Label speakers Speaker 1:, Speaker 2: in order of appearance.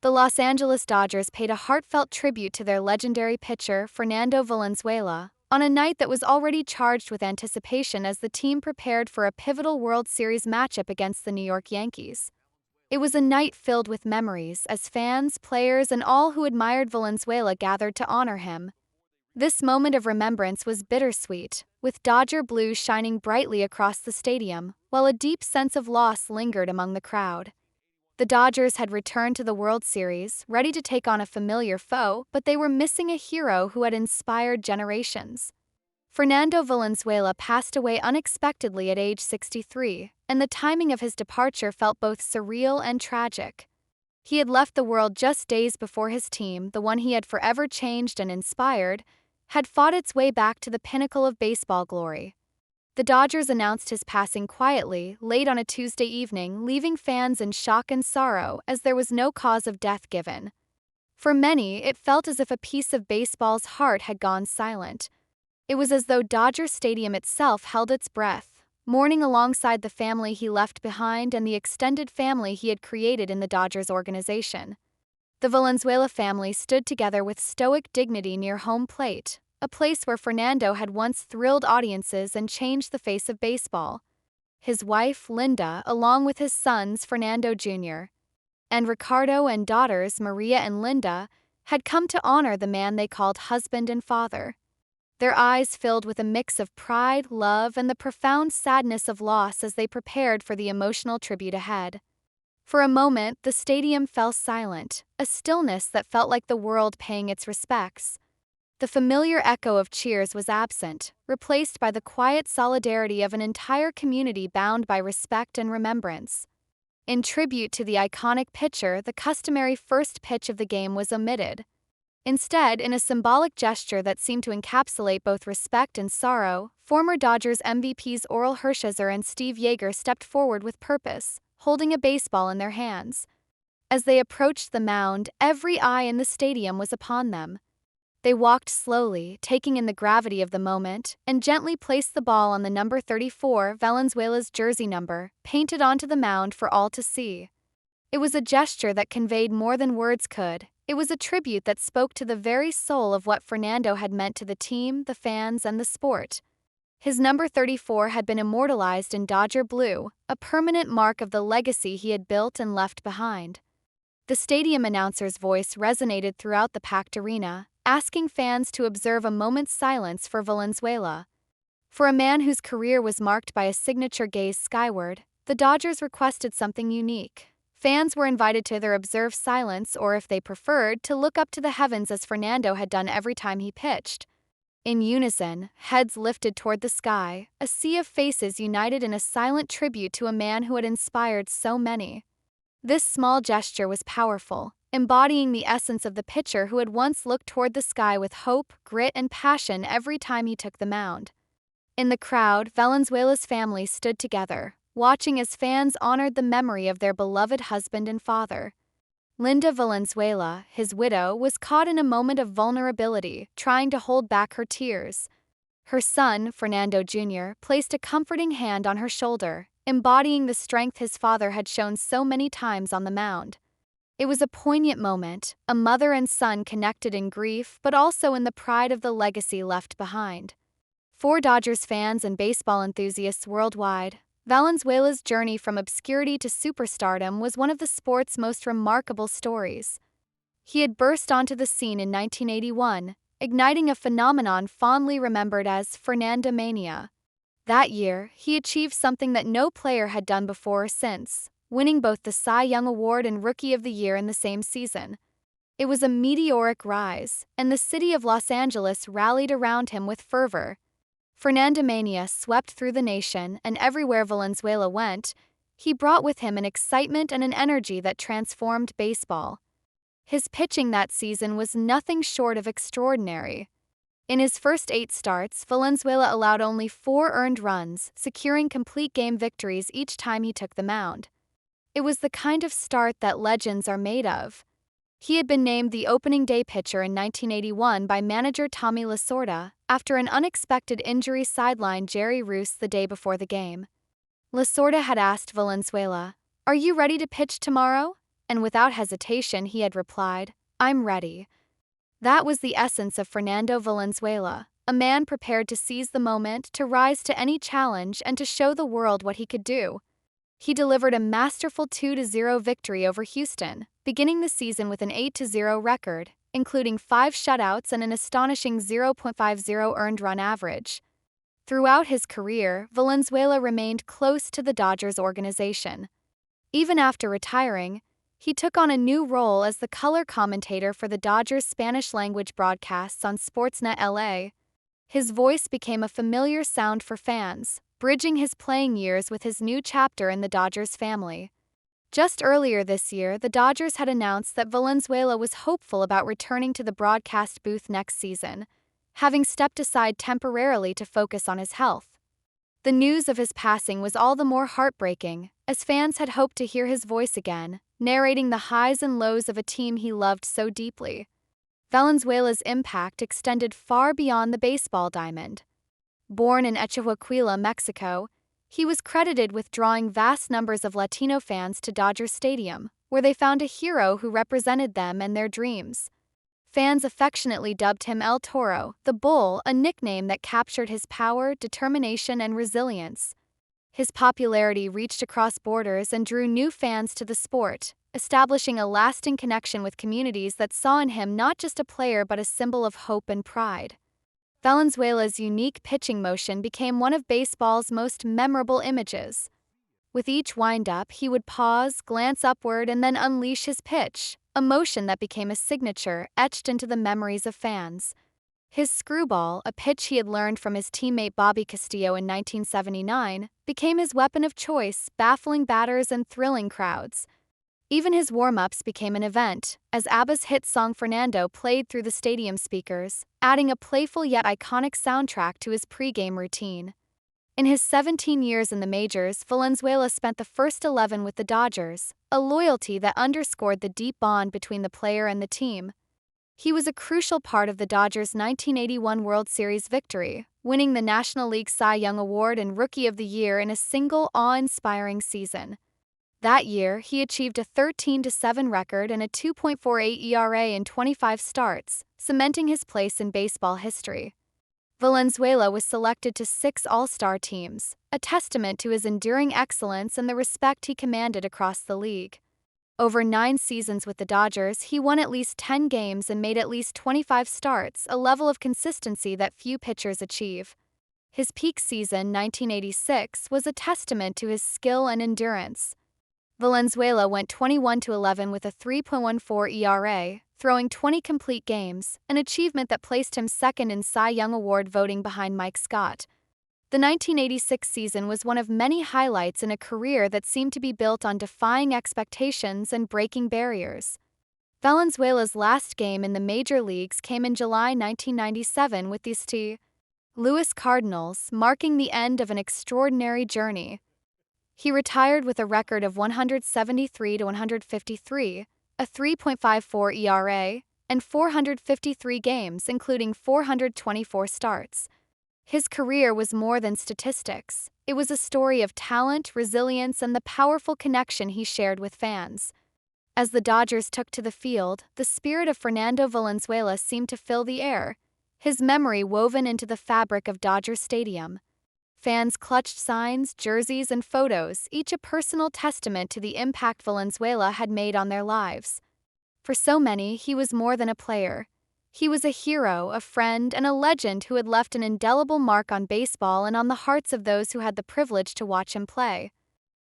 Speaker 1: The Los Angeles Dodgers paid a heartfelt tribute to their legendary pitcher, Fernando Valenzuela, on a night that was already charged with anticipation as the team prepared for a pivotal World Series matchup against the New York Yankees. It was a night filled with memories as fans, players, and all who admired Valenzuela gathered to honor him. This moment of remembrance was bittersweet, with Dodger blue shining brightly across the stadium, while a deep sense of loss lingered among the crowd. The Dodgers had returned to the World Series, ready to take on a familiar foe, but they were missing a hero who had inspired generations. Fernando Valenzuela passed away unexpectedly at age 63, and the timing of his departure felt both surreal and tragic. He had left the world just days before his team, the one he had forever changed and inspired, had fought its way back to the pinnacle of baseball glory. The Dodgers announced his passing quietly, late on a Tuesday evening, leaving fans in shock and sorrow as there was no cause of death given. For many, it felt as if a piece of baseball's heart had gone silent. It was as though Dodger Stadium itself held its breath, mourning alongside the family he left behind and the extended family he had created in the Dodgers organization. The Valenzuela family stood together with stoic dignity near home plate, a place where Fernando had once thrilled audiences and changed the face of baseball. His wife, Linda, along with his sons, Fernando Jr. and Ricardo, and daughters, Maria and Linda, had come to honor the man they called husband and father. Their eyes filled with a mix of pride, love, and the profound sadness of loss as they prepared for the emotional tribute ahead. For a moment, the stadium fell silent, a stillness that felt like the world paying its respects. The familiar echo of cheers was absent, replaced by the quiet solidarity of an entire community bound by respect and remembrance. In tribute to the iconic pitcher, the customary first pitch of the game was omitted. Instead, in a symbolic gesture that seemed to encapsulate both respect and sorrow, former Dodgers MVPs Orel Hershiser and Steve Yeager stepped forward with purpose, holding a baseball in their hands. As they approached the mound, every eye in the stadium was upon them. They walked slowly, taking in the gravity of the moment, and gently placed the ball on the number 34, Valenzuela's jersey number, painted onto the mound for all to see. It was a gesture that conveyed more than words could. It was a tribute that spoke to the very soul of what Fernando had meant to the team, the fans, and the sport. His number 34 had been immortalized in Dodger blue, a permanent mark of the legacy he had built and left behind. The stadium announcer's voice resonated throughout the packed arena, asking fans to observe a moment's silence for Valenzuela. For a man whose career was marked by a signature gaze skyward, the Dodgers requested something unique. Fans were invited to either observe silence or, if they preferred, to look up to the heavens as Fernando had done every time he pitched. In unison, heads lifted toward the sky, a sea of faces united in a silent tribute to a man who had inspired so many. This small gesture was powerful, embodying the essence of the pitcher who had once looked toward the sky with hope, grit, and passion every time he took the mound. In the crowd, Valenzuela's family stood together, watching as fans honored the memory of their beloved husband and father. Linda Valenzuela, his widow, was caught in a moment of vulnerability, trying to hold back her tears. Her son, Fernando Jr., placed a comforting hand on her shoulder, embodying the strength his father had shown so many times on the mound. It was a poignant moment, a mother and son connected in grief but also in the pride of the legacy left behind. For Dodgers fans and baseball enthusiasts worldwide, Valenzuela's journey from obscurity to superstardom was one of the sport's most remarkable stories. He had burst onto the scene in 1981, igniting a phenomenon fondly remembered as Fernando Mania. That year, he achieved something that no player had done before or since, winning both the Cy Young Award and Rookie of the Year in the same season. It was a meteoric rise, and the city of Los Angeles rallied around him with fervor. Fernando Mania swept through the nation, and everywhere Valenzuela went, he brought with him an excitement and an energy that transformed baseball. His pitching that season was nothing short of extraordinary. In his first 8 starts, Valenzuela allowed only 4 earned runs, securing complete game victories each time he took the mound. It was the kind of start that legends are made of. He had been named the opening day pitcher in 1981 by manager Tommy Lasorda after an unexpected injury sidelined Jerry Roos the day before the game. Lasorda had asked Valenzuela, "Are you ready to pitch tomorrow?" and without hesitation he had replied, "I'm ready." That was the essence of Fernando Valenzuela, a man prepared to seize the moment, to rise to any challenge, and to show the world what he could do. He delivered a masterful 2-0 victory over Houston, beginning the season with an 8-0 record, including 5 shutouts and an astonishing 0.50 earned run average. Throughout his career, Valenzuela remained close to the Dodgers organization. Even after retiring, he took on a new role as the color commentator for the Dodgers' Spanish-language broadcasts on Sportsnet LA. His voice became a familiar sound for fans, bridging his playing years with his new chapter in the Dodgers family. Just earlier this year, the Dodgers had announced that Valenzuela was hopeful about returning to the broadcast booth next season, having stepped aside temporarily to focus on his health. The news of his passing was all the more heartbreaking, as fans had hoped to hear his voice again, narrating the highs and lows of a team he loved so deeply. Valenzuela's impact extended far beyond the baseball diamond. Born in Echehuaquila, Mexico, he was credited with drawing vast numbers of Latino fans to Dodger Stadium, where they found a hero who represented them and their dreams. Fans affectionately dubbed him El Toro, the Bull, a nickname that captured his power, determination, and resilience. His popularity reached across borders and drew new fans to the sport, establishing a lasting connection with communities that saw in him not just a player but a symbol of hope and pride. Valenzuela's unique pitching motion became one of baseball's most memorable images. With each wind-up, he would pause, glance upward, and then unleash his pitch, a motion that became a signature etched into the memories of fans. His screwball, a pitch he had learned from his teammate Bobby Castillo in 1979, became his weapon of choice, baffling batters and thrilling crowds. Even his warm-ups became an event, as ABBA's hit song Fernando played through the stadium speakers, adding a playful yet iconic soundtrack to his pre-game routine. In his 17 years in the majors, Valenzuela spent the first 11 with the Dodgers, a loyalty that underscored the deep bond between the player and the team. He was a crucial part of the Dodgers' 1981 World Series victory, winning the National League Cy Young Award and Rookie of the Year in a single awe-inspiring season. That year, he achieved a 13-7 record and a 2.48 ERA in 25 starts, cementing his place in baseball history. Valenzuela was selected to 6 All-Star teams, a testament to his enduring excellence and the respect he commanded across the league. Over 9 seasons with the Dodgers, he won at least 10 games and made at least 25 starts, a level of consistency that few pitchers achieve. His peak season, 1986, was a testament to his skill and endurance. Valenzuela went 21-11 with a 3.14 ERA, throwing 20 complete games, an achievement that placed him second in Cy Young Award voting behind Mike Scott. The 1986 season was one of many highlights in a career that seemed to be built on defying expectations and breaking barriers. Valenzuela's last game in the major leagues came in July 1997 with the St. Louis Cardinals, marking the end of an extraordinary journey. He retired with a record of 173-153, a 3.54 ERA, and 453 games, including 424 starts. His career was more than statistics. It was a story of talent, resilience, and the powerful connection he shared with fans. As the Dodgers took to the field, the spirit of Fernando Valenzuela seemed to fill the air, his memory woven into the fabric of Dodger Stadium. Fans clutched signs, jerseys, and photos, each a personal testament to the impact Valenzuela had made on their lives. For so many, he was more than a player. He was a hero, a friend, and a legend who had left an indelible mark on baseball and on the hearts of those who had the privilege to watch him play.